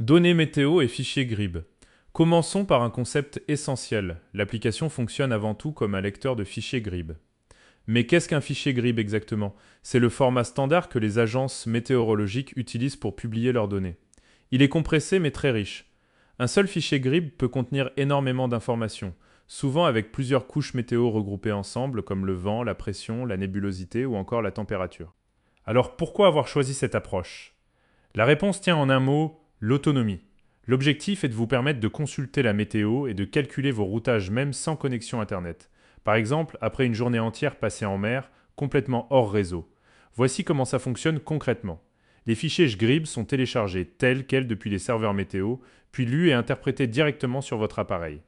Données météo et fichiers GRIB. Commençons par un concept essentiel. L'application fonctionne avant tout comme un lecteur de fichiers GRIB. Mais qu'est-ce qu'un fichier GRIB exactement? C'est le format standard que les agences météorologiques utilisent pour publier leurs données. Il est compressé mais très riche. Un seul fichier GRIB peut contenir énormément d'informations, souvent avec plusieurs couches météo regroupées ensemble comme le vent, la pression, la nébulosité ou encore la température. Alors pourquoi avoir choisi cette approche? La réponse tient en un mot: l'autonomie. L'objectif est de vous permettre de consulter la météo et de calculer vos routages même sans connexion Internet. Par exemple, après une journée entière passée en mer, complètement hors réseau. Voici comment ça fonctionne concrètement. Les fichiers GRIB sont téléchargés tels quels depuis les serveurs météo, puis lus et interprétés directement sur votre appareil.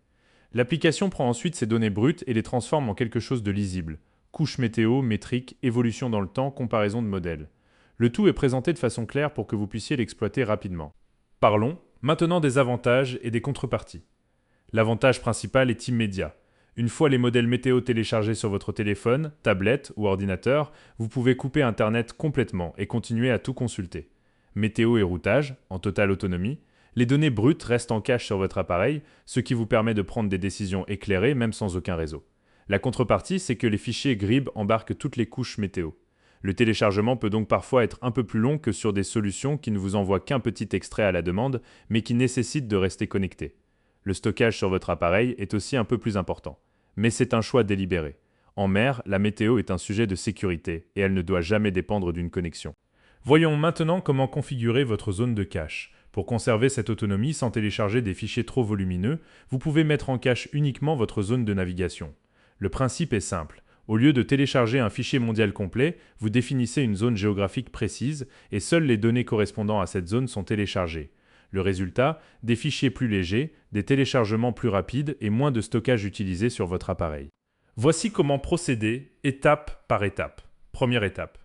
L'application prend ensuite ces données brutes et les transforme en quelque chose de lisible. Couche météo, métrique, évolution dans le temps, comparaison de modèles. Le tout est présenté de façon claire pour que vous puissiez l'exploiter rapidement. Parlons maintenant des avantages et des contreparties. L'avantage principal est immédiat. Une fois les modèles météo téléchargés sur votre téléphone, tablette ou ordinateur, vous pouvez couper Internet complètement et continuer à tout consulter. Météo et routage, en totale autonomie, les données brutes restent en cache sur votre appareil, ce qui vous permet de prendre des décisions éclairées même sans aucun réseau. La contrepartie, c'est que les fichiers GRIB embarquent toutes les couches météo. Le téléchargement peut donc parfois être un peu plus long que sur des solutions qui ne vous envoient qu'un petit extrait à la demande, mais qui nécessitent de rester connecté. Le stockage sur votre appareil est aussi un peu plus important. Mais c'est un choix délibéré. En mer, la météo est un sujet de sécurité et elle ne doit jamais dépendre d'une connexion. Voyons maintenant comment configurer votre zone de cache. Pour conserver cette autonomie sans télécharger des fichiers trop volumineux, vous pouvez mettre en cache uniquement votre zone de navigation. Le principe est simple. Au lieu de télécharger un fichier mondial complet, vous définissez une zone géographique précise et seules les données correspondant à cette zone sont téléchargées. Le résultat, des fichiers plus légers, des téléchargements plus rapides et moins de stockage utilisé sur votre appareil. Voici comment procéder étape par étape. Première étape.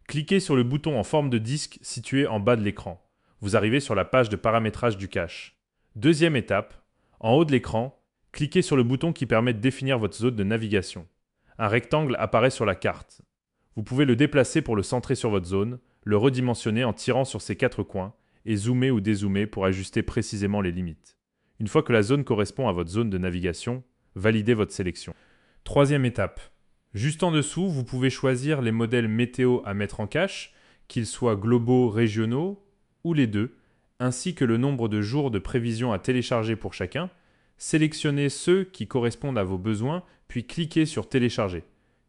Cliquez sur le bouton en forme de disque situé en bas de l'écran. Vous arrivez sur la page de paramétrage du cache. Deuxième étape. En haut de l'écran, cliquez sur le bouton qui permet de définir votre zone de navigation. Un rectangle apparaît sur la carte. Vous pouvez le déplacer pour le centrer sur votre zone, le redimensionner en tirant sur ses quatre coins et zoomer ou dézoomer pour ajuster précisément les limites. Une fois que la zone correspond à votre zone de navigation, validez votre sélection. Troisième étape. Juste en dessous, vous pouvez choisir les modèles météo à mettre en cache, qu'ils soient globaux, régionaux ou les deux, ainsi que le nombre de jours de prévision à télécharger pour chacun. Sélectionnez ceux qui correspondent à vos besoins, puis cliquez sur Télécharger.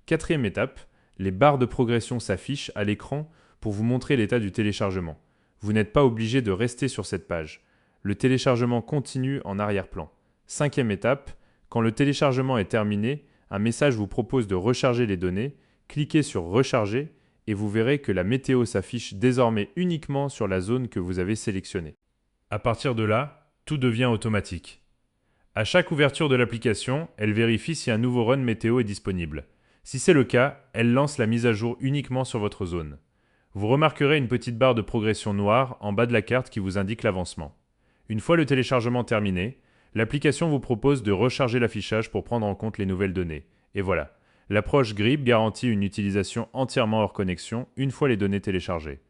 Quatrième étape, les barres de progression s'affichent à l'écran pour vous montrer l'état du téléchargement. Vous n'êtes pas obligé de rester sur cette page. Le téléchargement continue en arrière-plan. Cinquième étape, quand le téléchargement est terminé, un message vous propose de recharger les données. Cliquez sur Recharger et vous verrez que la météo s'affiche désormais uniquement sur la zone que vous avez sélectionnée. À partir de là, tout devient automatique. À chaque ouverture de l'application, elle vérifie si un nouveau run météo est disponible. Si c'est le cas, elle lance la mise à jour uniquement sur votre zone. Vous remarquerez une petite barre de progression noire en bas de la carte qui vous indique l'avancement. Une fois le téléchargement terminé, l'application vous propose de recharger l'affichage pour prendre en compte les nouvelles données. Et voilà, l'approche GRIB garantit une utilisation entièrement hors connexion une fois les données téléchargées.